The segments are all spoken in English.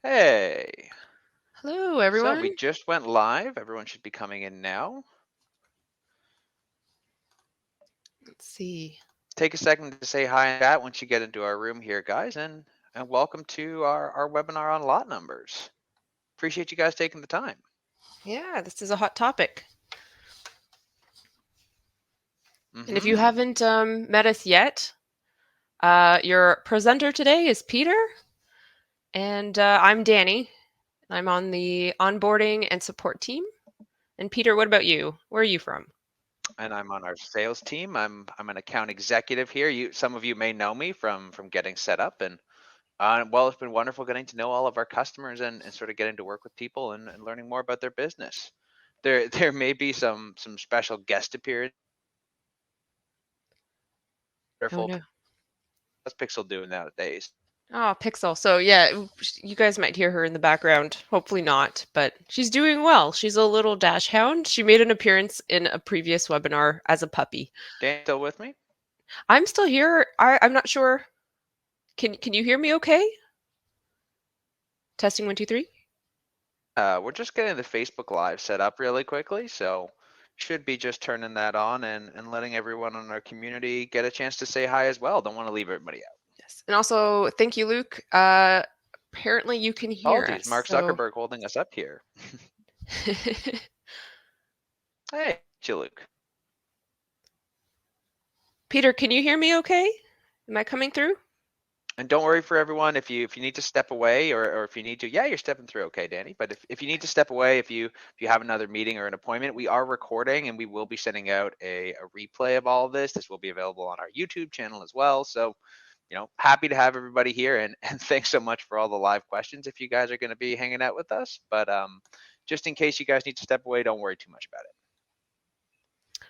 Hey, Hello, so we everyone. just went live. Everyone should be coming in now. Let's see. Take a second to say hi in chat once you get into our room here, guys, and welcome to our webinar on lot numbers. Appreciate you guys taking the time. Yeah, this is a hot topic. And if you Mm-hmm. haven't met us yet, your presenter today is Peter, and I'm Dani. I'm on the onboarding and support team. And Peter, what about you? Where are you from? And I'm on our sales team. I'm an account executive here. Some of you may know me from getting set up, and well, it's been wonderful getting to know all of our customers and sort of getting to work with people and learning more about their business. There may be some special guest appearances. Oh Wonderful. no. What's Pixel doing nowadays? Oh, Pixel. So yeah, you guys might hear her in the background. Hopefully not, but she's doing well. She's a little dash hound. She made an appearance in a previous webinar as a puppy. Dan, still with me? I'm still here. I'm not sure. Can you hear me okay? Testing 1, 2, 3. We're just getting the Facebook Live set up really quickly, so should be just turning that on and letting everyone in our community get a chance to say hi as well. Don't want to leave everybody out. Yes. And also, thank you, Luke. Apparently you can hear Apologies, us. Mark So, Zuckerberg holding us up here. Hey, Luke. Peter, can you hear me okay? Am I coming through? And don't worry for everyone if you need to step away or if you need to, yeah, you're stepping through okay, Danny. But if you need to step away, if you have another meeting or an appointment, we are recording and we will be sending out a replay of all of this. This will be available on our YouTube channel as well. So, happy to have everybody here and thanks so much for all the live questions if you guys are going to be hanging out with us. But just in case you guys need to step away, don't worry too much about it.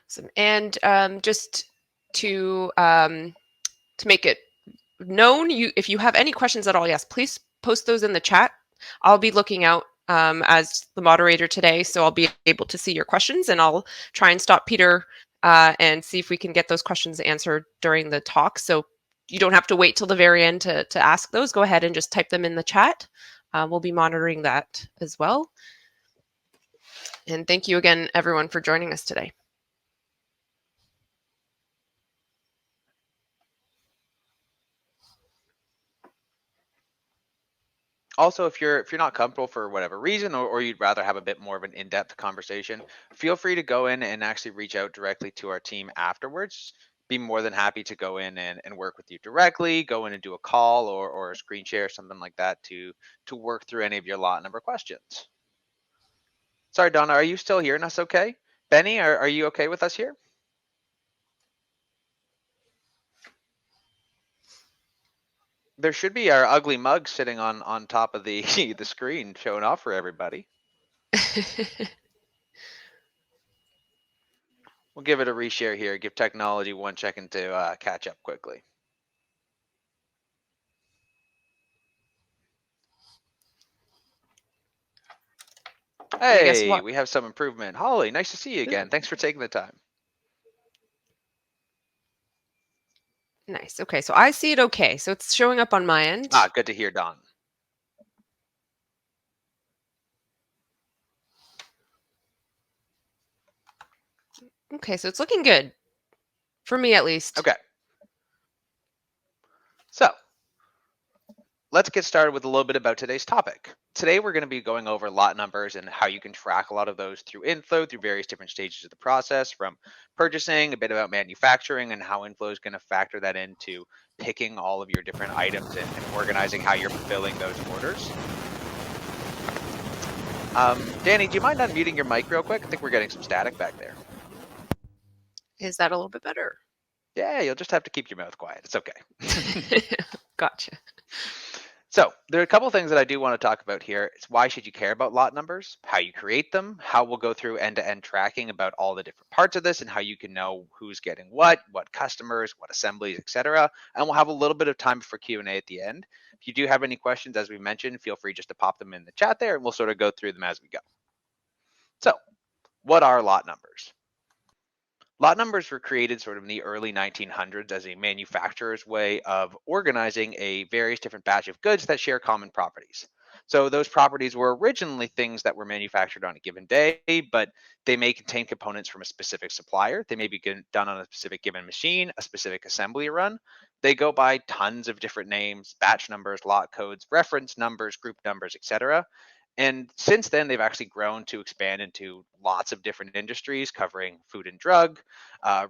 Awesome. And just to make it known, if you have any questions at all, yes, please post those in the chat. I'll be looking out as the moderator today, so I'll be able to see your questions, and I'll try and stop Peter and see if we can get those questions answered during the talk. So you don't have to wait till the very end to ask those. Go ahead and just type them in the chat. We'll be monitoring that as well. And thank you again, everyone, for joining us today. Also, if you're not comfortable for whatever reason or you'd rather have a bit more of an in-depth conversation, feel free to go in and actually reach out directly to our team afterwards. Be more than happy to go in and work with you directly, go in and do a call or a screen share, something like that to work through any of your lot number questions. Sorry, Donna, are you still hearing us okay? Benny, are you okay with us here? There should be our ugly mug sitting on top of the the screen showing off for everybody. We'll give it a reshare here. Give technology 1 second to catch up quickly. Guess Hey, what? we have some improvement. Holly, nice to see you again. Good. Thanks for taking the time. Nice. Okay, so I see it okay. So it's showing up on my end. Good to hear, Don. Okay, so it's looking good. For me, at least. Okay. So let's get started with a little bit about today's topic. Today, we're going to be going over lot numbers and how you can track a lot of those through inFlow, through various different stages of the process, from purchasing, a bit about manufacturing, and how inFlow is going to factor that into picking all of your different items and organizing how you're fulfilling those orders. Danny, do you mind unmuting your mic real quick? I think we're getting some static back there. Is that a little bit better? Yeah, you'll just have to keep your mouth quiet. It's okay. Gotcha. So there are a couple of things that I do want to talk about here. It's why should you care about lot numbers, how you create them, how we'll go through end-to-end tracking about all the different parts of this and how you can know who's getting what customers, what assemblies, etc. And we'll have a little bit of time for Q&A at the end. If you do have any questions, as we mentioned, feel free just to pop them in the chat there and we'll sort of go through them as we go. So what are lot numbers? Lot numbers were created sort of in the early 1900s as a manufacturer's way of organizing a various different batch of goods that share common properties. So those properties were originally things that were manufactured on a given day, but they may contain components from a specific supplier. They may be done on a specific given machine, a specific assembly run. They go by tons of different names, batch numbers, lot codes, reference numbers, group numbers, etc. And since then, they've actually grown to expand into lots of different industries covering food and drug,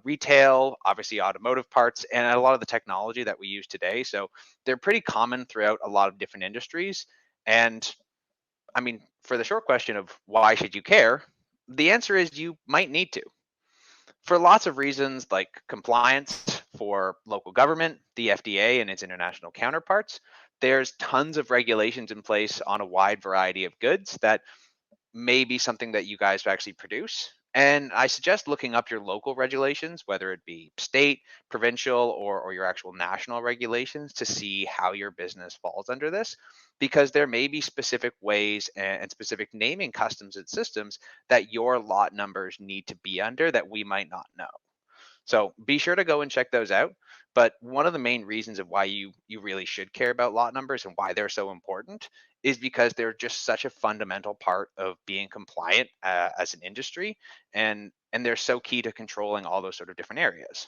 retail, obviously automotive parts, and a lot of the technology that we use today. So they're pretty common throughout a lot of different industries. And I mean, for the short question of why should you care, the answer is you might need to. For lots of reasons like compliance for local government, the FDA and its international counterparts, there's tons of regulations in place on a wide variety of goods that may be something that you guys actually produce. And I suggest looking up your local regulations, whether it be state, provincial, or your actual national regulations to see how your business falls under this, because there may be specific ways and specific naming customs and systems that your lot numbers need to be under that we might not know. So be sure to go and check those out. But one of the main reasons of why you really should care about lot numbers and why they're so important is because they're just such a fundamental part of being compliant as an industry, and they're so key to controlling all those sort of different areas.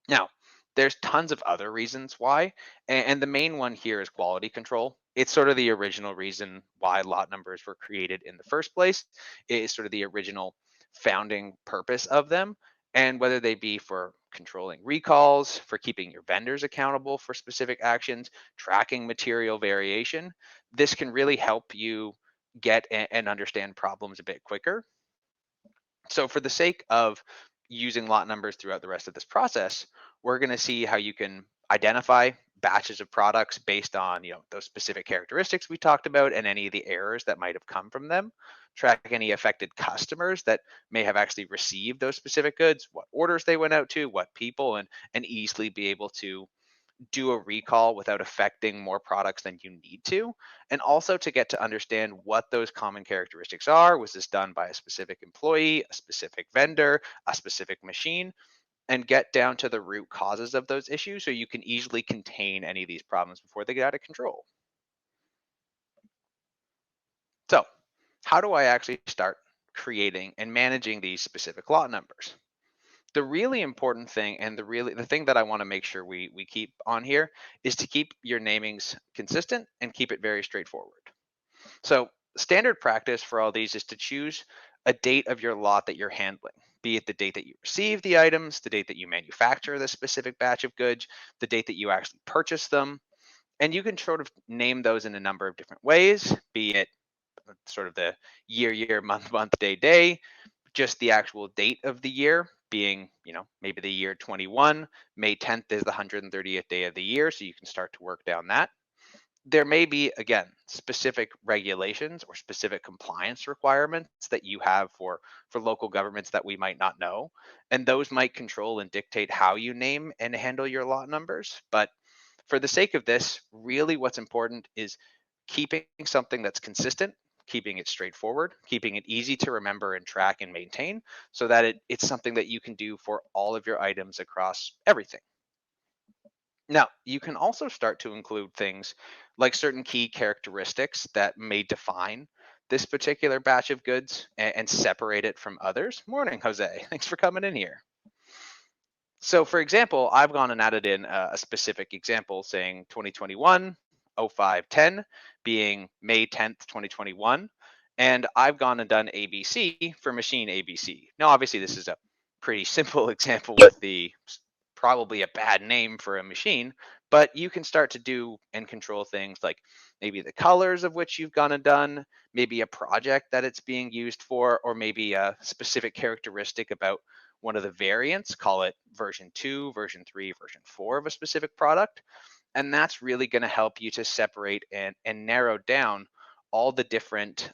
Now, there's tons of other reasons why, and the main one here is quality control. It's sort of the original reason why lot numbers were created in the first place. It is sort of the original founding purpose of them. And whether they be for controlling recalls, for keeping your vendors accountable for specific actions, tracking material variation, this can really help you get and understand problems a bit quicker. So for the sake of using lot numbers throughout the rest of this process, we're going to see how you can identify batches of products based on, those specific characteristics we talked about and any of the errors that might have come from them. Track any affected customers that may have actually received those specific goods, what orders they went out to, what people, and easily be able to do a recall without affecting more products than you need to, and also to get to understand what those common characteristics are. Was this done by a specific employee, a specific vendor, a specific machine, and get down to the root causes of those issues so you can easily contain any of these problems before they get out of control. So, how do I actually start creating and managing these specific lot numbers? The really important thing, and the thing that I want to make sure we keep on here, is to keep your namings consistent and keep it very straightforward. So standard practice for all these is to choose a date of your lot that you're handling, be it the date that you receive the items, the date that you manufacture the specific batch of goods, the date that you actually purchase them. And you can sort of name those in a number of different ways, be it sort of the year, month, day, just the actual date of the year being, maybe the year 21. May 10th is the 130th day of the year, so you can start to work down that. There may be, again, specific regulations or specific compliance requirements that you have for local governments that we might not know, and those might control and dictate how you name and handle your lot numbers. But for the sake of this, really what's important is keeping something that's consistent, keeping it straightforward, keeping it easy to remember and track and maintain, so that it's something that you can do for all of your items across everything. Now, you can also start to include things like certain key characteristics that may define this particular batch of goods and separate it from others. Morning, Jose. Thanks for coming in here. So, for example, I've gone and added in a specific example saying 2021 0510 being May 10th, 2021. And I've gone and done ABC for machine ABC. Now, obviously, this is a pretty simple example with the probably a bad name for a machine, but you can start to do and control things like maybe the colors of which you've gone and done, maybe a project that it's being used for, or maybe a specific characteristic about one of the variants, call it version 2, version 3, version 4 of a specific product. And that's really going to help you to separate and narrow down all the different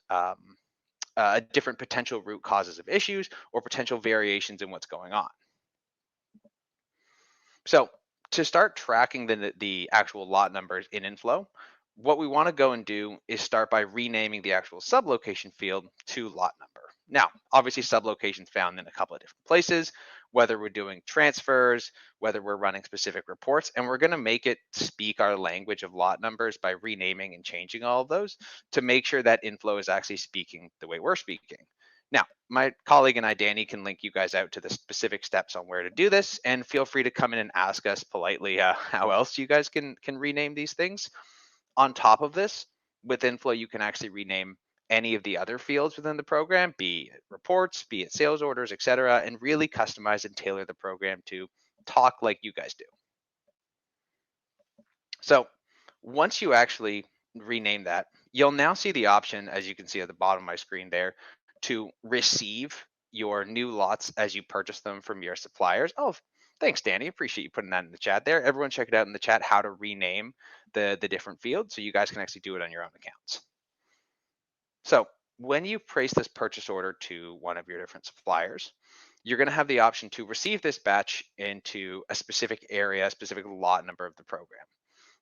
potential root causes of issues or potential variations in what's going on. So to start tracking the actual lot numbers in inFlow, what we want to go and do is start by renaming the actual sublocation field to lot number. Now, obviously, sublocation is found in a couple of different places. whether we're doing transfers, whether we're running specific reports, and we're going to make it speak our language of lot numbers by renaming and changing all of those to make sure that inFlow is actually speaking the way we're speaking. Now, my colleague and I, Dani, can link you guys out to the specific steps on where to do this, and feel free to come in and ask us politely how else you guys can rename these things. On top of this, with inFlow, you can actually rename any of the other fields within the program, be it reports, be it sales orders, etc., and really customize and tailor the program to talk like you guys do. So once you actually rename that, you'll now see the option, as you can see at the bottom of my screen there, to receive your new lots as you purchase them from your suppliers. Oh, thanks, Dani. Appreciate you putting that in the chat there. Everyone check it out in the chat how to rename the different fields so you guys can actually do it on your own accounts. So when you place this purchase order to one of your different suppliers, you're going to have the option to receive this batch into a specific area, a specific lot number of the program.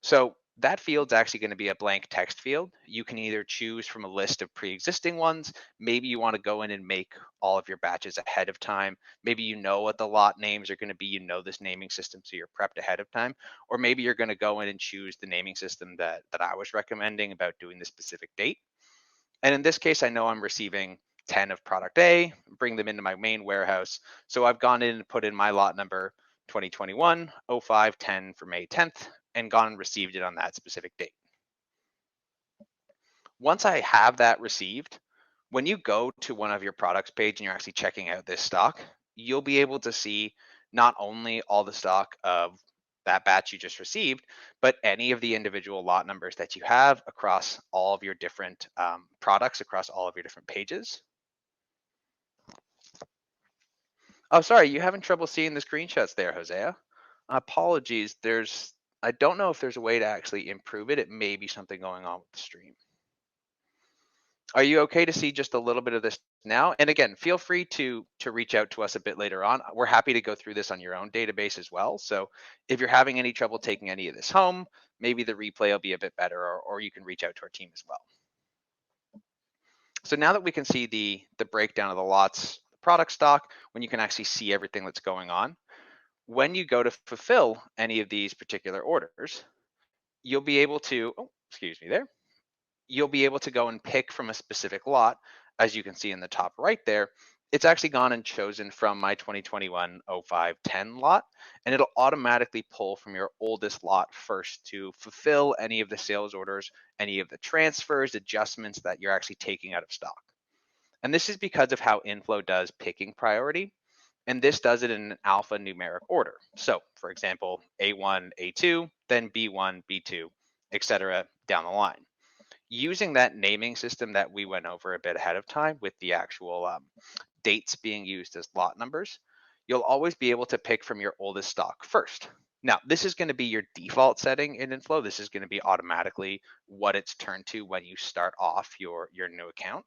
So that field's actually going to be a blank text field. You can either choose from a list of pre-existing ones. Maybe you want to go in and make all of your batches ahead of time. Maybe you know what the lot names are going to be. You know this naming system, so you're prepped ahead of time. Or maybe you're going to go in and choose the naming system that I was recommending about doing the specific date. And in this case, I know I'm receiving 10 of product A, bring them into my main warehouse. So I've gone in and put in my lot number 2021 0510 for May 10th and gone and received it on that specific date. Once I have that received, when you go to one of your products page and you're actually checking out this stock, you'll be able to see not only all the stock of that batch you just received, but any of the individual lot numbers that you have across all of your different products, across all of your different pages. Oh, sorry, you having trouble seeing the screenshots there, Hosea? Apologies, I don't know if there's a way to actually improve it. It may be something going on with the stream. Are you okay to see just a little bit of this now? And again, feel free to reach out to us a bit later on. We're happy to go through this on your own database as well. So if you're having any trouble taking any of this home, maybe the replay will be a bit better, or you can reach out to our team as well. So now that we can see the breakdown of the lots, the product stock, when you can actually see everything that's going on, when you go to fulfill any of these particular orders, you'll be able to, oh, excuse me there, you'll be able to go and pick from a specific lot. As you can see in the top right there, it's actually gone and chosen from my 2021 0510 lot, and it'll automatically pull from your oldest lot first to fulfill any of the sales orders, any of the transfers, adjustments that you're actually taking out of stock. And this is because of how inFlow does picking priority. And this does it in an alphanumeric order. So for example, A1, A2, then B1, B2, etc. down the line. Using that naming system that we went over a bit ahead of time with the actual dates being used as lot numbers, you'll always be able to pick from your oldest stock first. Now, this is going to be your default setting in inFlow. This is going to be automatically what it's turned to when you start off your new account.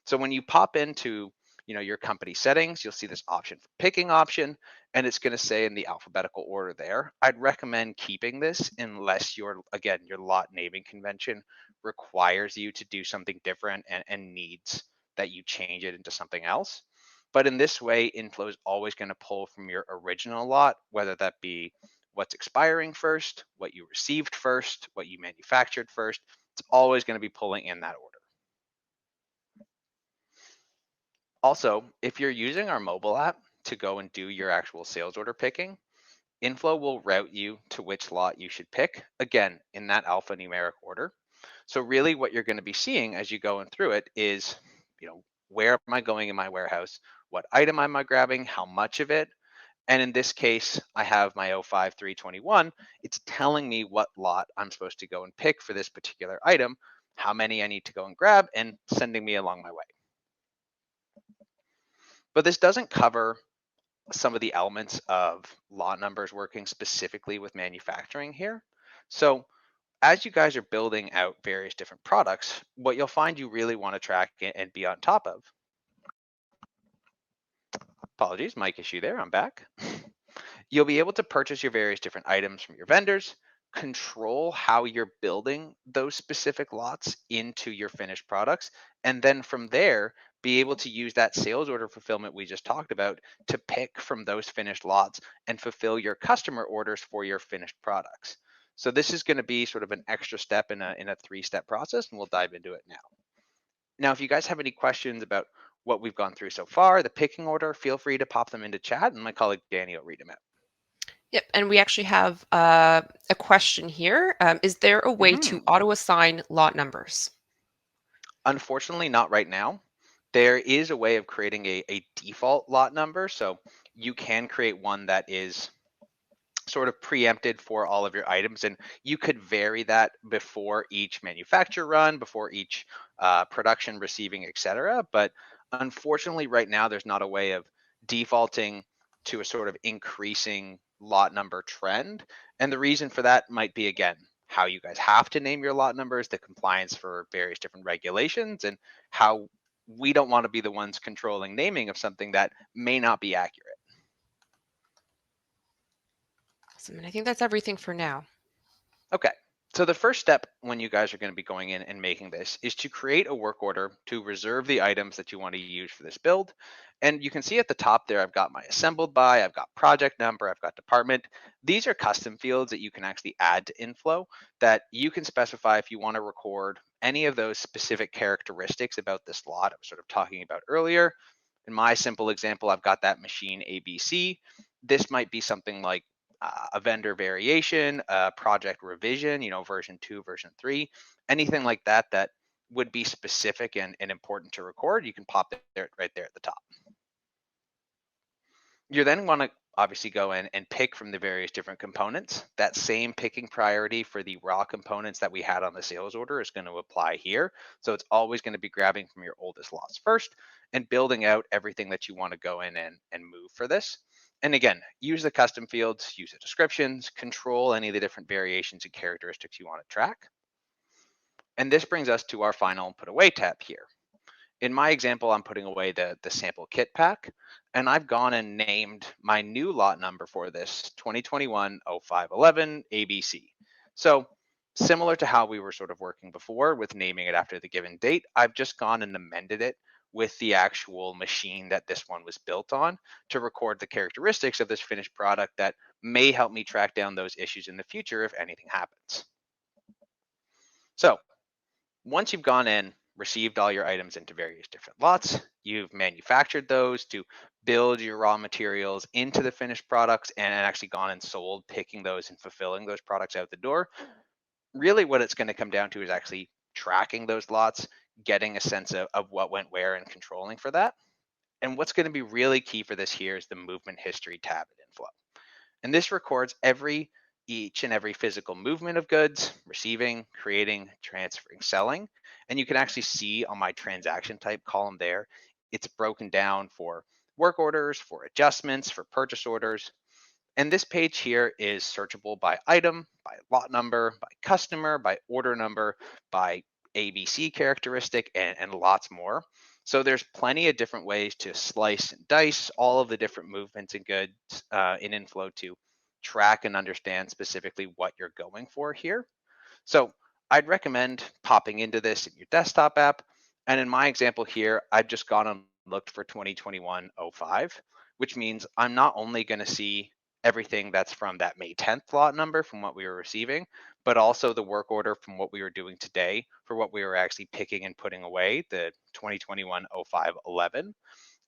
So when you pop into your company settings, you'll see this option for picking option, and it's going to say in the alphabetical order there. I'd recommend keeping this unless your lot naming convention requires you to do something different and needs that you change it into something else. But in this way, inFlow is always going to pull from your original lot, whether that be what's expiring first, what you received first, what you manufactured first. It's always going to be pulling in that order. Also, if you're using our mobile app to go and do your actual sales order picking, inFlow will route you to which lot you should pick, again, in that alphanumeric order. So really what you're going to be seeing as you go in through it is, where am I going in my warehouse? What item am I grabbing? How much of it? And in this case, I have my 05321. It's telling me what lot I'm supposed to go and pick for this particular item, how many I need to go and grab, and sending me along my way. But this doesn't cover some of the elements of lot numbers working specifically with manufacturing here. So as you guys are building out various different products, what you'll find you really want to track and be on top of. Apologies, mic issue there, I'm back. You'll be able to purchase your various different items from your vendors, control how you're building those specific lots into your finished products, and then from there, be able to use that sales order fulfillment we just talked about to pick from those finished lots and fulfill your customer orders for your finished products. So this is going to be sort of an extra step in a three-step process, and we'll dive into it now. Now, if you guys have any questions about what we've gone through so far, the picking order, feel free to pop them into chat, and my colleague Dani will read them out. Yep, and we actually have a question here. Is there a way to Mhm. auto-assign lot numbers? Unfortunately, not right now. There is a way of creating a default lot number. So you can create one that is sort of preempted for all of your items, and you could vary that before each manufacture run, before each production, receiving, etc. But unfortunately right now there's not a way of defaulting to a sort of increasing lot number trend, and the reason for that might be, again, how you guys have to name your lot numbers, the compliance for various different regulations, and how we don't want to be the ones controlling naming of something that may not be accurate. Awesome, and I think that's everything for now. Okay. So the first step when you guys are going to be going in and making this is to create a work order to reserve the items that you want to use for this build. And you can see at the top there, I've got my assembled by, I've got project number, I've got department. These are custom fields that you can actually add to inFlow that you can specify if you want to record any of those specific characteristics about this lot I was sort of talking about earlier. In my simple example, I've got that machine ABC. This might be something like a vendor variation, a project revision, version 2, version 3, anything like that that would be specific and important to record, you can pop it there, right there at the top. You then want to obviously go in and pick from the various different components. That same picking priority for the raw components that we had on the sales order is going to apply here. So it's always going to be grabbing from your oldest lots first and building out everything that you want to go in and move for this. And again, use the custom fields, use the descriptions, control any of the different variations and characteristics you want to track. And this brings us to our final put away tab here. In my example, I'm putting away the sample kit pack, and I've gone and named my new lot number for this 2021-0511 ABC. So similar to how we were sort of working before with naming it after the given date, I've just gone and amended it with the actual machine that this one was built on to record the characteristics of this finished product that may help me track down those issues in the future if anything happens. So once you've gone in, received all your items into various different lots, you've manufactured those to build your raw materials into the finished products and actually gone and sold, picking those and fulfilling those products out the door. Really, what it's going to come down to is actually tracking those lots, getting a sense of what went where and controlling for that. And what's going to be really key for this here is the movement history tab in inFlow. And this records each and every physical movement of goods, receiving, creating, transferring, selling. And you can actually see on my transaction type column there, it's broken down for work orders, for adjustments, for purchase orders. And this page here is searchable by item, by lot number, by customer, by order number, by ABC characteristic, and lots more. So there's plenty of different ways to slice and dice all of the different movements and goods in inFlow to track and understand specifically what you're going for here. So I'd recommend popping into this in your desktop app. And in my example here, I've just gone and looked for 2021-05, which means I'm not only going to see everything that's from that May 10th lot number from what we were receiving, but also the work order from what we were doing today for what we were actually picking and putting away, the 2021-05-11.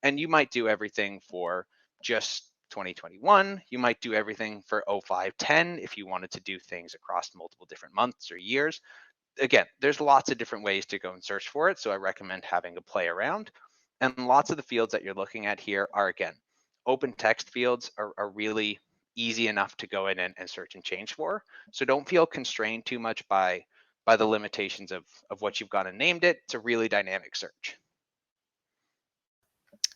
And you might do everything for just 2021. You might do everything for 05-10 if you wanted to do things across multiple different months or years. Again, there's lots of different ways to go and search for it, so I recommend having a play around. And lots of the fields that you're looking at here are, again, open text fields are really easy enough to go in and search and change for. So don't feel constrained too much by the limitations of what you've gone and named it. It's a really dynamic search.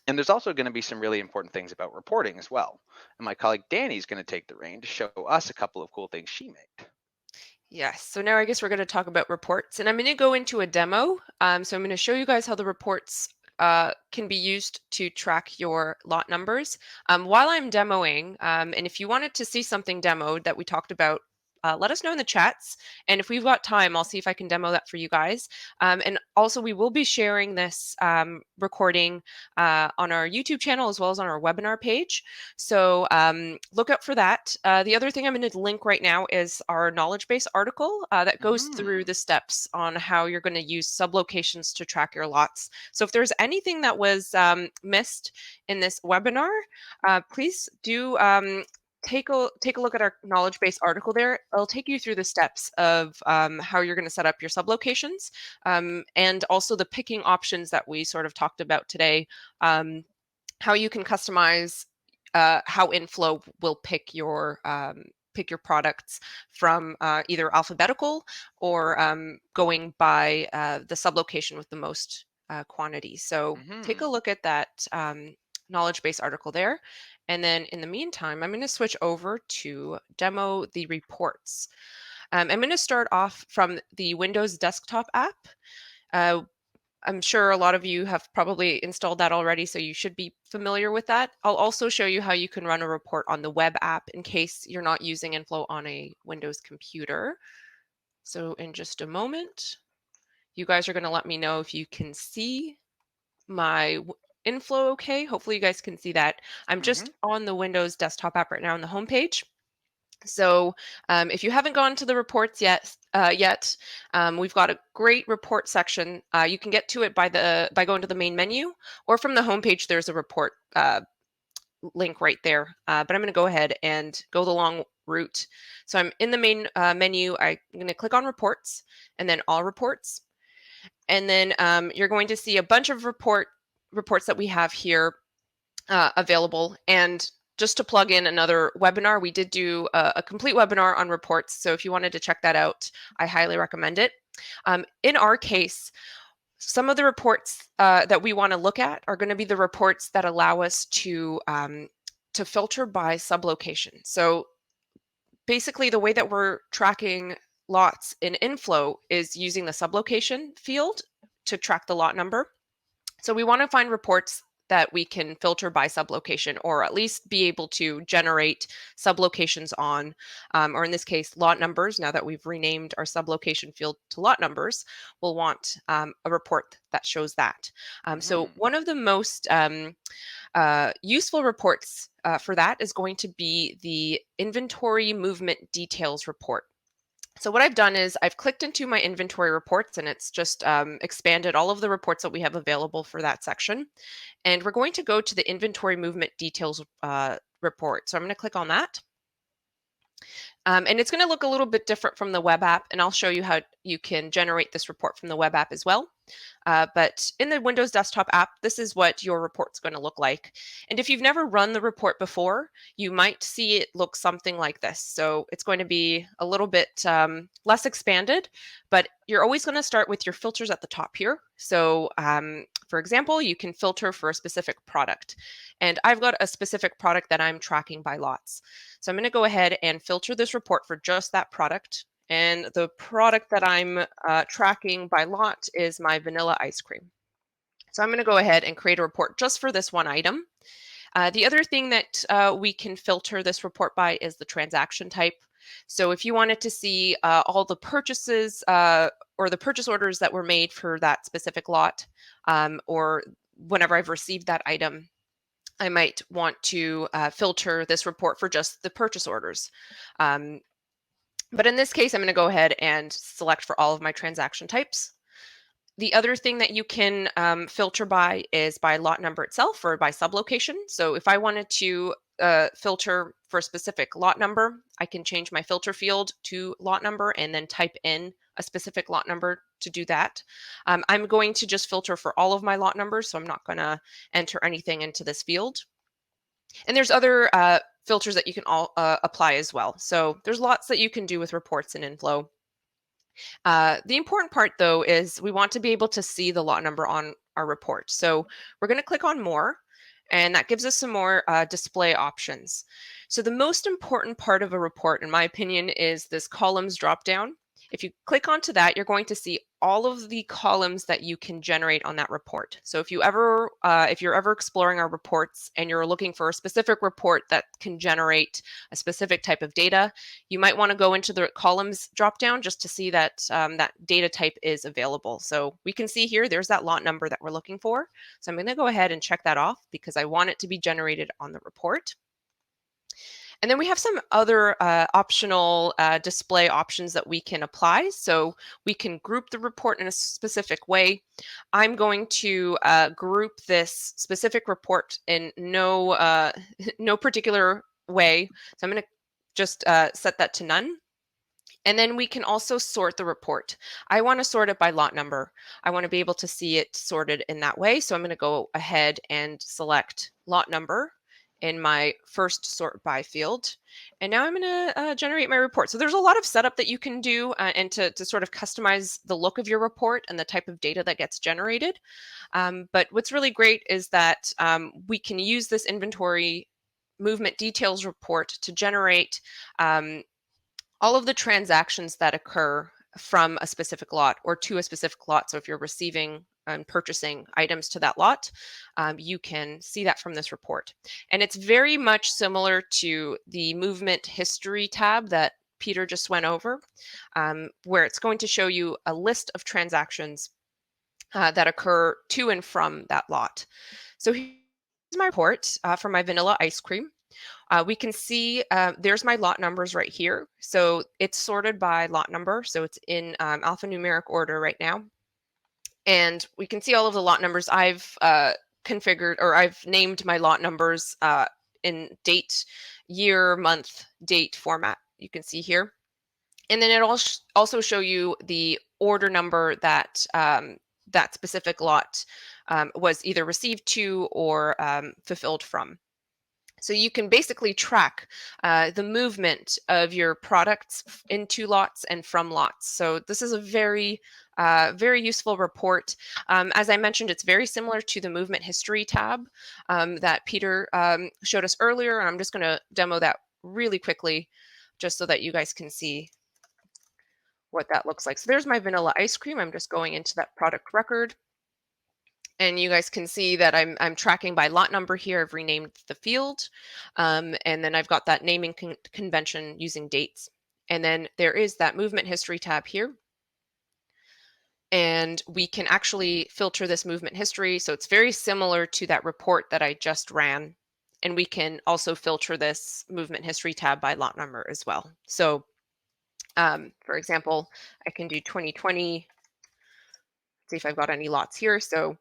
And there's also going to be some really important things about reporting as well. And my colleague Dani is going to take the reign to show us a couple of cool things she made. Yes, so now I guess we're going to talk about reports, and I'm going to go into a demo. So I'm going to show you guys how the reports can be used to track your lot numbers. While I'm demoing, and if you wanted to see something demoed that we talked about let us know in the chats. And if we've got time, I'll see if I can demo that for you guys. And also, we will be sharing this recording on our YouTube channel as well as on our webinar page. So look out for that. The other thing I'm going to link right now is our knowledge base article that goes through the steps on how you're going to use sublocations to track your lots. So if there's anything that was missed in this webinar, please do take a look at our knowledge base article there. It'll take you through the steps of how you're going to set up your sublocations and also the picking options that we sort of talked about today, how you can customize how inFlow will pick your products from either alphabetical or going by the sublocation with the most quantity. So take a look at that knowledge base article there. And then in the meantime, I'm going to switch over to demo the reports. I'm going to start off from the Windows desktop app. I'm sure a lot of you have probably installed that already, so you should be familiar with that. I'll also show you how you can run a report on the web app in case you're not using inFlow on a Windows computer. So in just a moment, you guys are going to let me know if you can see my inFlow okay. Hopefully you guys can see that. I'm just on the Windows desktop app right now on the homepage. So if you haven't gone to the reports yet, we've got a great report section. You can get to it by going to the main menu, or from the homepage. There's a report link right there. But I'm going to go ahead and go the long route. So I'm in the main menu. I'm going to click on reports and then all reports, and then you're going to see a bunch of reports that we have here available. And just to plug in another webinar, we did do a complete webinar on reports. So if you wanted to check that out, I highly recommend it. In our case, some of the reports that we want to look at are going to be the reports that allow us to filter by sublocation. So basically, the way that we're tracking lots in inFlow is using the sublocation field to track the lot number. So we want to find reports that we can filter by sublocation, or at least be able to generate sublocations on, or in this case, lot numbers. Now that we've renamed our sublocation field to lot numbers, we'll want a report that shows that. So one of the most useful reports for that is going to be the inventory movement details report. So what I've done is I've clicked into my inventory reports, and it's just expanded all of the reports that we have available for that section. And we're going to go to the inventory movement details report. So I'm going to click on that. And it's going to look a little bit different from the web app, and I'll show you how you can generate this report from the web app as well. But in the Windows desktop app, this is what your report's going to look like. And if you've never run the report before, you might see it look something like this. So it's going to be a little bit less expanded, but you're always going to start with your filters at the top here. So for example, you can filter for a specific product. And I've got a specific product that I'm tracking by lots. So I'm going to go ahead and filter this report for just that product. And the product that I'm tracking by lot is my vanilla ice cream. So I'm going to go ahead and create a report just for this one item. The other thing that we can filter this report by is the transaction type. So if you wanted to see all the purchases or the purchase orders that were made for that specific lot, or whenever I've received that item, I might want to filter this report for just the purchase orders. But in this case, I'm going to go ahead and select for all of my transaction types. The other thing that you can filter by is by lot number itself or by sublocation. So if I wanted to filter for a specific lot number, I can change my filter field to lot number and then type in a specific lot number to do that. I'm going to just filter for all of my lot numbers, so I'm not going to enter anything into this field. And there's other filters that you can all apply as well. So there's lots that you can do with reports in inFlow. The important part, though, is we want to be able to see the lot number on our report. So we're going to click on More, and that gives us some more display options. So the most important part of a report, in my opinion, is this columns dropdown. If you click onto that, you're going to see all of the columns that you can generate on that report. So if you're ever exploring our reports and you're looking for a specific report that can generate a specific type of data, you might want to go into the columns dropdown just to see that that data type is available. So we can see here, there's that lot number that we're looking for. So I'm going to go ahead and check that off because I want it to be generated on the report. And then we have some other optional display options that we can apply. So we can group the report in a specific way. I'm going to group this specific report in no, no particular way. So I'm going to just set that to none. And then we can also sort the report. I want to sort it by lot number. I want to be able to see it sorted in that way. So I'm going to go ahead and select lot number in my first sort by field. And now I'm going to generate my report. So there's a lot of setup that you can do and to sort of customize the look of your report and the type of data that gets generated. But what's really great is that we can use this inventory movement details report to generate all of the transactions that occur from a specific lot or to a specific lot. So if you're receiving and purchasing items to that lot, you can see that from this report. And it's very much similar to the movement history tab that Peter just went over, where it's going to show you a list of transactions that occur to and from that lot. So here's my report for my vanilla ice cream. We can see there's my lot numbers right here. So it's sorted by lot number. So it's in alphanumeric order right now. And we can see all of the lot numbers I've configured, or I've named my lot numbers in date, year, month, date format. You can see here. And then it'll also show you the order number that that specific lot was either received to or fulfilled from. So you can basically track the movement of your products into lots and from lots. So this is a very, very useful report. As I mentioned, it's very similar to the movement history tab that Peter showed us earlier. And I'm just going to demo that really quickly just so that you guys can see what that looks like. So there's my vanilla ice cream. I'm just going into that product record. And you guys can see that I'm tracking by lot number here. I've renamed the field. And then I've got that naming convention using dates. And then there is that movement history tab here. And we can actually filter this movement history. So it's very similar to that report that I just ran. And we can also filter this movement history tab by lot number as well. So for example, I can do 2020. See if I've got any lots here. So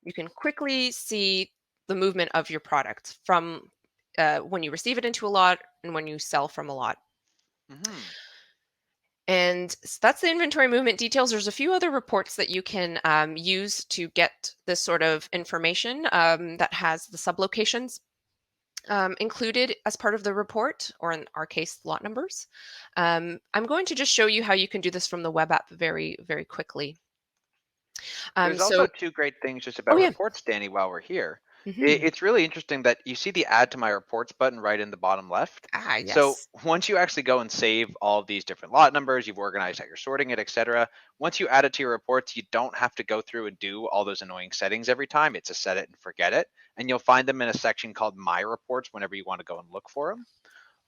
you can quickly see the movement of your product from when you receive it into a lot and when you sell from a lot. Mm-hmm. And that's the inventory movement details. There's a few other reports that you can use to get this sort of information that has the sublocations included as part of the report, or in our case, lot numbers. I'm going to just show you how you can do this from the web app very, very quickly. There's also So, two great things just oh about yeah. reports, Danny, while we're here. Hmm. It's really interesting that you see the add to my reports button right in the bottom left. Ah, So yes. once you actually go and save all of these different lot numbers, you've organized how you're sorting it, etc. Once you add it to your reports, you don't have to go through and do all those annoying settings every time. It's a set it and forget it. And you'll find them in a section called My Reports whenever you want to go and look for them.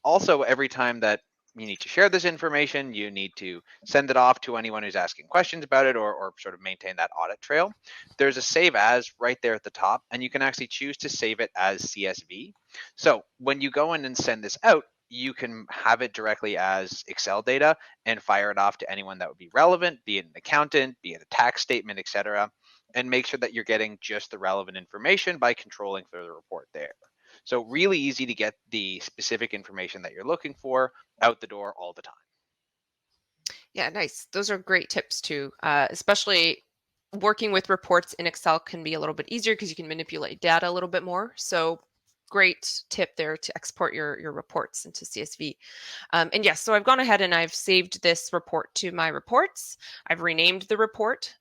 Also, every time that you need to share this information, you need to send it off to anyone who's asking questions about it, or sort of maintain that audit trail. There's a save as right there at the top, and you can actually choose to save it as CSV. So when you go in and send this out, you can have it directly as Excel data and fire it off to anyone that would be relevant, be it an accountant, be it a tax statement, etc., and make sure that you're getting just the relevant information by controlling for the report there. So really easy to get the specific information that you're looking for out the door all the time. Yeah, nice. Those are great tips too. Especially working with reports in Excel can be a little bit easier because you can manipulate data a little bit more. So great tip there to export your reports into CSV. And yes, so I've gone ahead and I've saved this report to my reports. I've renamed the report.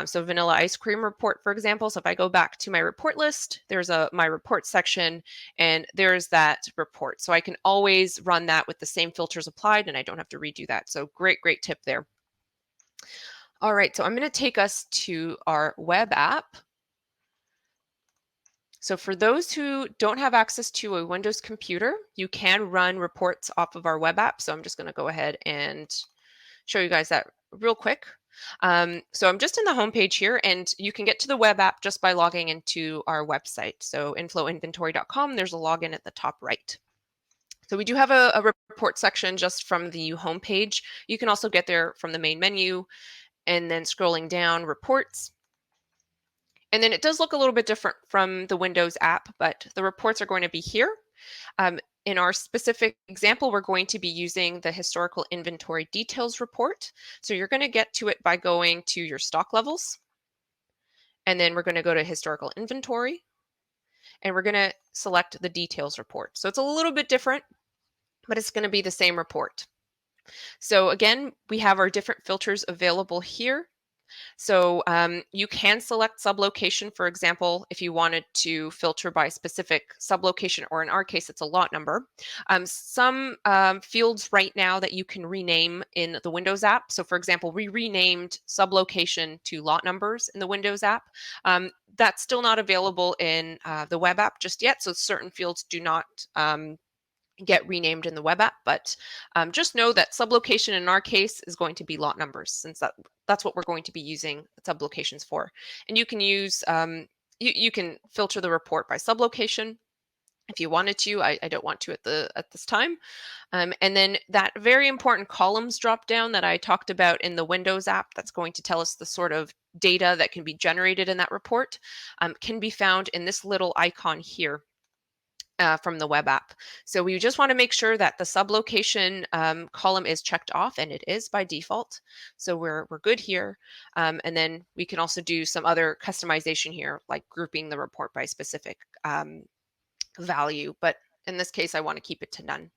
So vanilla ice cream report, for example. So if I go back to my report list, there's my report section, and there's that report. So I can always run that with the same filters applied, and I don't have to redo that. So great tip there. All right, so I'm going to take us to our web app. So for those who don't have access to a Windows computer, you can run reports off of our web app. So I'm just going to go ahead and show you guys that real quick. So I'm just in the homepage here, and you can get to the web app just by logging into our website. So inflowinventory.com, there's a login at the top right. So we do have a report section just from the homepage. You can also get there from the main menu, and then scrolling down, reports. And then it does look a little bit different from the Windows app, but the reports are going to be here. In our specific example, we're going to be using the historical inventory details report. So you're going to get to it by going to your stock levels. And then we're going to go to historical inventory. And we're going to select the details report. So it's a little bit different, but it's going to be the same report. So again, we have our different filters available here. So you can select sublocation, for example, if you wanted to filter by specific sublocation, or in our case, it's a lot number. Some fields right now that you can rename in the Windows app. So for example, we renamed sublocation to lot numbers in the Windows app. That's still not available in the web app just yet. So certain fields do not get renamed in the web app, but just know that sublocation in our case is going to be lot numbers, since that's what we're going to be using sublocations for. And you can use you can filter the report by sublocation if you wanted to. I don't want to at this time. And then that very important columns drop down that I talked about in the Windows app, that's going to tell us the sort of data that can be generated in that report, can be found in this little icon here. From the web app. So we just want to make sure that the sublocation column is checked off, and it is by default. So we're good here. And then we can also do some other customization here, like grouping the report by specific value. But in this case, I want to keep it to none.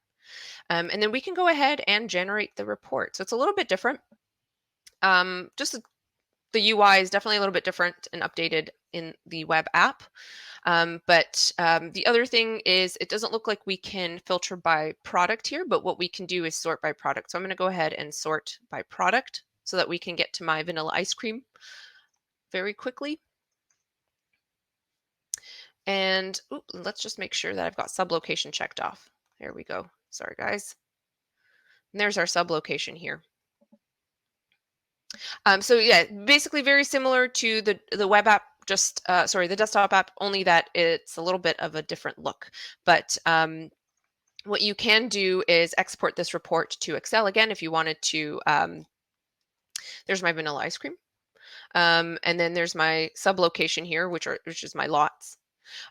And then we can go ahead and generate the report. So it's a little bit different. Just the UI is definitely a little bit different and updated in the web app. But the other thing is, it doesn't look like we can filter by product here, but what we can do is sort by product. So I'm going to go ahead and sort by product so that we can get to my vanilla ice cream very quickly. And let's just make sure that I've got sublocation checked off. There we go. Sorry, guys. And there's our sublocation here. So yeah, basically very similar to the web app, just the desktop app, only that it's a little bit of a different look. But what you can do is export this report to Excel again if you wanted to. There's my vanilla ice cream, and then there's my sublocation here, which is my lots.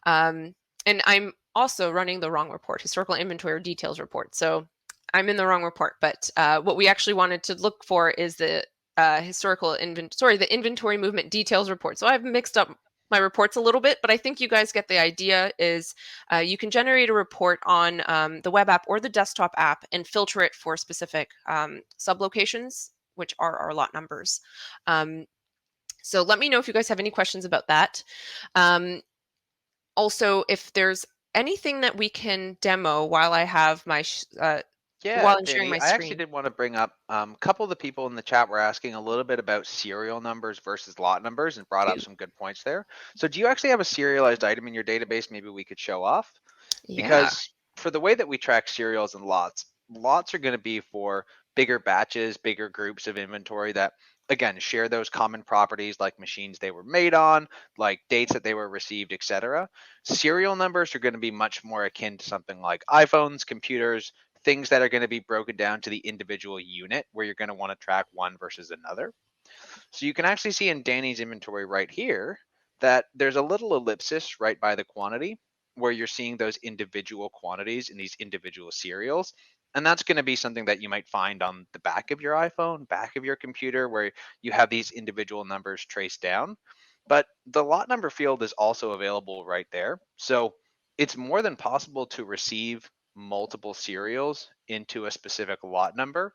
And I'm also running the wrong report, historical inventory details report. So I'm in the wrong report. But what we actually wanted to look for is the the inventory movement details report. So I've mixed up my reports a little bit, but I think you guys get the idea. Is you can generate a report on the web app or the desktop app and filter it for specific sublocations, which are our lot numbers. So let me know if you guys have any questions about that. Also, if there's anything that we can demo while I have my Yeah, while I'm sharing Dani, my I actually screen. did want to bring up a couple of the people in the chat were asking a little bit about serial numbers versus lot numbers and brought up Ooh, some good points there. So do you actually have a serialized item in your database maybe we could show off? yeah. Because for the way that we track serials and lots, lots are going to be for bigger batches, bigger groups of inventory that, again, share those common properties like machines they were made on, like dates that they were received, etc. Serial numbers are going to be much more akin to something like iPhones, computers, things that are going to be broken down to the individual unit where you're going to want to track one versus another. So you can actually see in Dani's inventory right here that there's a little ellipsis right by the quantity where you're seeing those individual quantities in these individual serials. And that's going to be something that you might find on the back of your iPhone, back of your computer, where you have these individual numbers traced down. But the lot number field is also available right there. So It's more than possible to receive multiple serials into a specific lot number.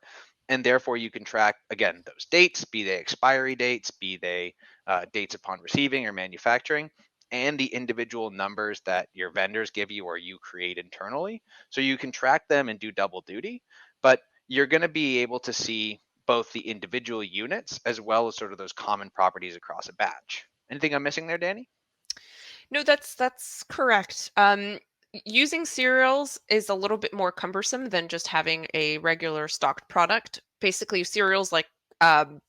And therefore, you can track, again, those dates, be they expiry dates, be they dates upon receiving or manufacturing, and the individual numbers that your vendors give you or you create internally. So you can track them and do double duty, but you're going to be able to see both the individual units as well as sort of those common properties across a batch. Anything I'm missing there, Danny? No, that's correct. Using cereals is a little bit more cumbersome than just having a regular stocked product. Basically, cereals like um,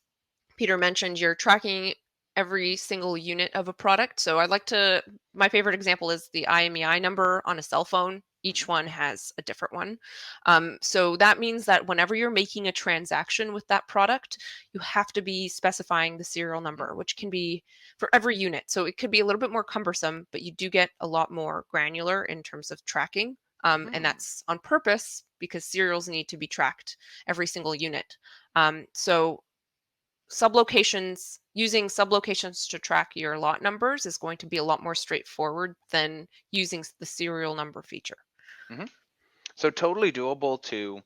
Peter mentioned, you're tracking every single unit of a product. So I like to, my favorite example is the IMEI number on a cell phone. Each Mhm. one has a different one. So that means that whenever you're making a transaction with that product, you have to be specifying the serial Mhm. number, which can be for every unit. So it could be a little bit more cumbersome, but you do get a lot more granular in terms of tracking. And Mhm. that's on purpose because serials need to be tracked every single unit. So sublocations using sublocations to track your lot numbers is going to be a lot more straightforward than using the serial number feature. Mhm. So totally doable to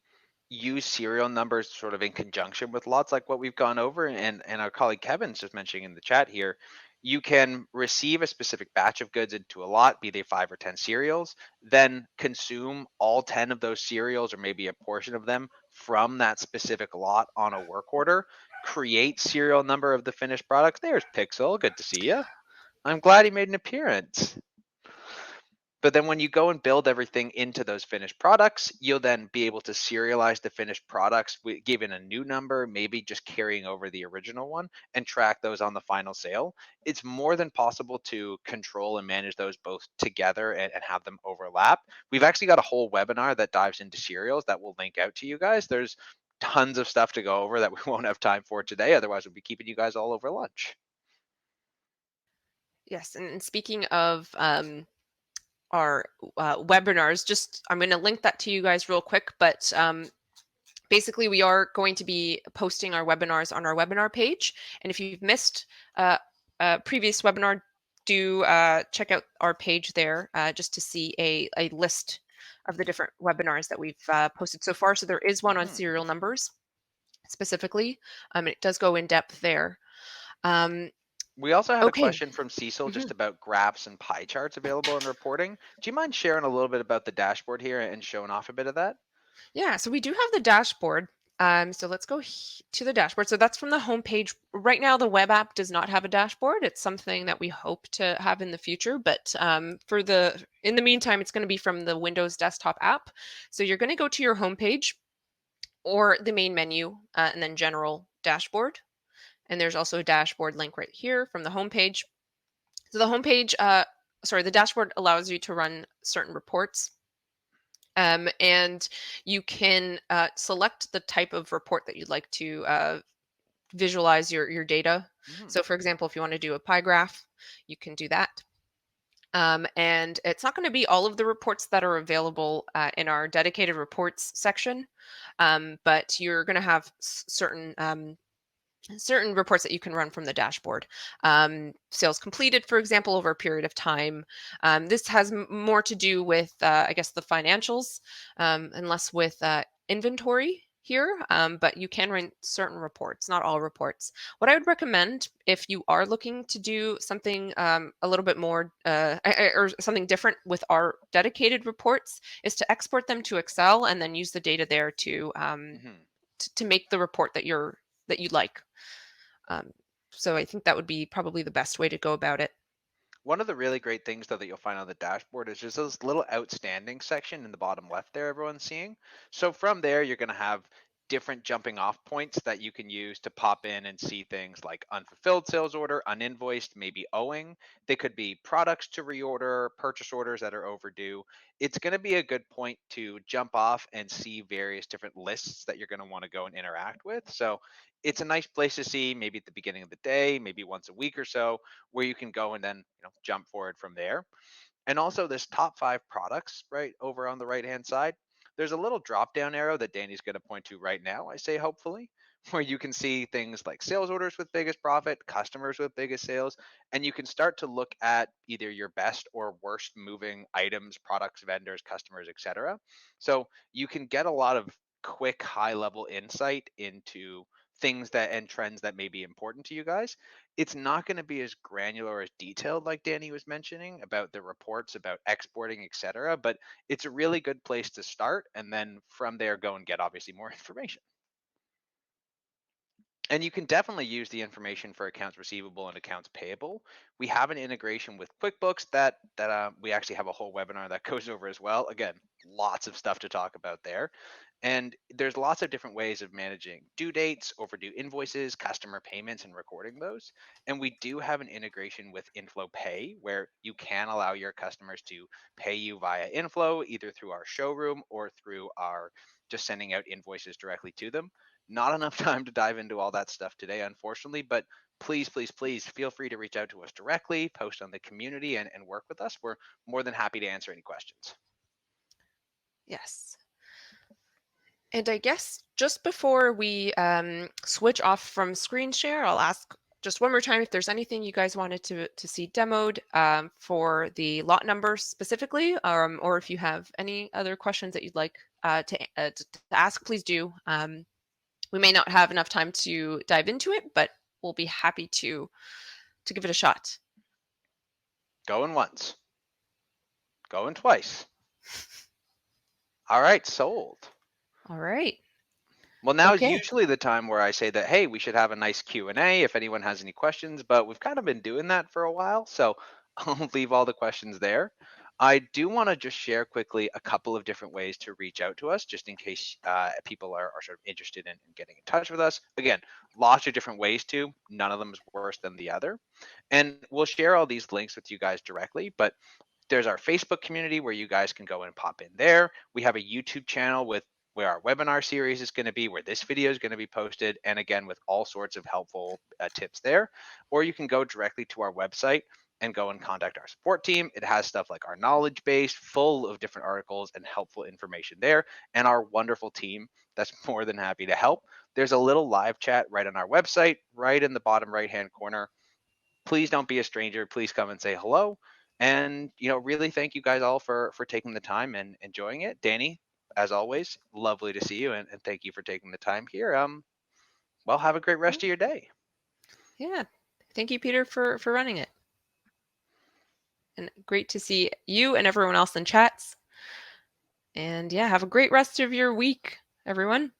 use serial numbers sort of in conjunction with lots like what we've gone over, and our colleague Kevin's just mentioning in the chat here. You can receive a specific batch of goods into a lot, be they 5 or 10 cereals, then consume all 10 of those cereals or maybe a portion of them from that specific lot on a work order, create serial number of the finished products. There's Pixel. Good to see you. I'm glad he made an appearance. But then when you go and build everything into those finished products, you'll then be able to serialize the finished products given a new number, maybe just carrying over the original one and track those on the final sale. It's more than possible to control and manage those both together and have them overlap. We've actually got a whole webinar that dives into serials that we'll link out to you guys. There's tons of stuff to go over that we won't have time for today. Otherwise, we'll be keeping you guys all over lunch. Yes, and speaking of our webinars, just I'm going to link that to you guys real quick, but basically we are going to be posting our webinars on our webinar page. And if you've missed a previous webinar, do check out our page there just to see a list of the different webinars that we've posted so far. So there is one on Mhm. serial numbers specifically. It does go in depth there. Um, We also had a okay. question from Cecil Mhm. just about graphs and pie charts available in reporting. Do you mind sharing a little bit about the dashboard here and showing off a bit of that? Yeah, so we do have the dashboard. So let's go to the dashboard. So that's from the homepage. Right now, the web app does not have a dashboard. It's something that we hope to have in the future, but for the in the meantime, it's going to be from the Windows desktop app. So you're going to go to your homepage or the main menu, and then General Dashboard. And there's also a dashboard link right here from the homepage. So the homepage, sorry, the dashboard allows you to run certain reports. And you can select the type of report that you'd like to visualize your data. Mhm. So, for example, if you want to do a pie graph, you can do that. And it's not going to be all of the reports that are available in our dedicated reports section, but you're going to have certain reports that you can run from the dashboard. Sales completed, for example, over a period of time. This has more to do with, I guess, the financials and less with inventory here, but you can run certain reports, not all reports. What I would recommend if you are looking to do something a little bit more or something different with our dedicated reports is to export them to Excel and then use the data there Mhm. to make the report that you like. Um, so I think that would be probably the best way to go about it. One of the really great things though that you'll find on the dashboard is just this little outstanding section in the bottom left there everyone's seeing. So from there you're going to have different jumping off points that you can use to pop in and see things like unfulfilled sales order, uninvoiced, maybe owing. They could be products to reorder, purchase orders that are overdue. It's going to be a good point to jump off and see various different lists that you're going to want to go and interact with. So it's a nice place to see maybe at the beginning of the day, maybe once a week or so, where you can go and then jump forward from there. And also this top 5 products right over on the right hand side, there's a little drop down arrow that Danny's going to point to right now, I say hopefully, where you can see things like sales orders with biggest profit, customers with biggest sales, and you can start to look at either your best or worst moving items, products, vendors, customers, etc. So you can get a lot of quick high level insight into things that and trends that may be important to you guys. It's not going to be as granular or as detailed like Dani was mentioning about the reports about exporting, etc. But it's a really good place to start, and then from there go and get obviously more information. And you can definitely use the information for accounts receivable and accounts payable. We have an integration with QuickBooks that we actually have a whole webinar that goes over as well. Again, lots of stuff to talk about there. And there's lots of different ways of managing due dates, overdue invoices, customer payments, and recording those. And we do have an integration with inFlow Pay where you can allow your customers to pay you via inFlow, either through our showroom or through our just sending out invoices directly to them. Not enough time to dive into all that stuff today, unfortunately, but please, please, please feel free to reach out to us directly, post on the community, and work with us. We're more than happy to answer any questions. Yes. And I guess just before we switch off from screen share, I'll ask just one more time if there's anything you guys wanted to see demoed for the lot numbers specifically, or if you have any other questions that you'd like to ask, please do. We may not have enough time to dive into it, but we'll be happy to give it a shot. Going once, going twice. All right, sold. All right. Well, now is Okay. usually the time where I say that, hey, we should have a nice Q&A if anyone has any questions, but we've kind of been doing that for a while, so I'll leave all the questions there. I do want to just share quickly a couple of different ways to reach out to us, just in case people are sort of interested in getting in touch with us. Again, lots of different ways to, none of them is worse than the other. And we'll share all these links with you guys directly, but there's our Facebook community where you guys can go and pop in there. We have a YouTube channel with where our webinar series is going to be, where this video is going to be posted, and again, with all sorts of helpful tips there. Or you can go directly to our website and go and contact our support team. It has stuff like our knowledge base full of different articles and helpful information there, and our wonderful team that's more than happy to help. There's a little live chat right on our website, right in the bottom right-hand corner. Please don't be a stranger. Please come and say hello. And really thank you guys all for taking the time and enjoying it. Dani, as always, lovely to see you, and thank you for taking the time here. Well, have a great rest of your day. Yeah. Thank you, Peter, for running it. And great to see you and everyone else in chats. And yeah, have a great rest of your week, everyone.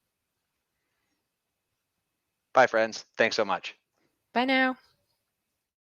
Bye, friends. Thanks so much. Bye now.